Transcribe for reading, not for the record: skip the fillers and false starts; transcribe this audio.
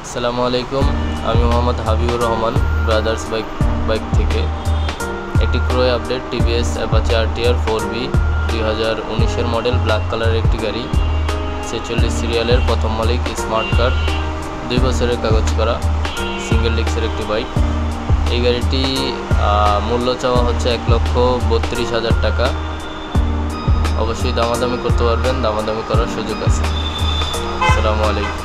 আসসালামু আলাইকুম, আমি মোহাম্মদ হাবিবুর রহমান, ব্রাদার্স বাইক থেকে। একটি ক্রয় update, TVS Apache RTR 4B 2019-এর মডেল, ব্ল্যাক কালারের একটি গাড়ি, 46 সিরিয়ালের, প্রথম মালিক, স্মার্ট কার্ড, 2 বছরের কাগজ করা, সিঙ্গেল ডিস্কের একটি বাইক। এই গাড়িটি মূল্য চাওয়া হচ্ছে 1,32,000 টাকা। অবশ্যই দামাদামি করতে পারবেন, দামাদামি করার সুযোগ আছে। আসসালামু আলাইকুম।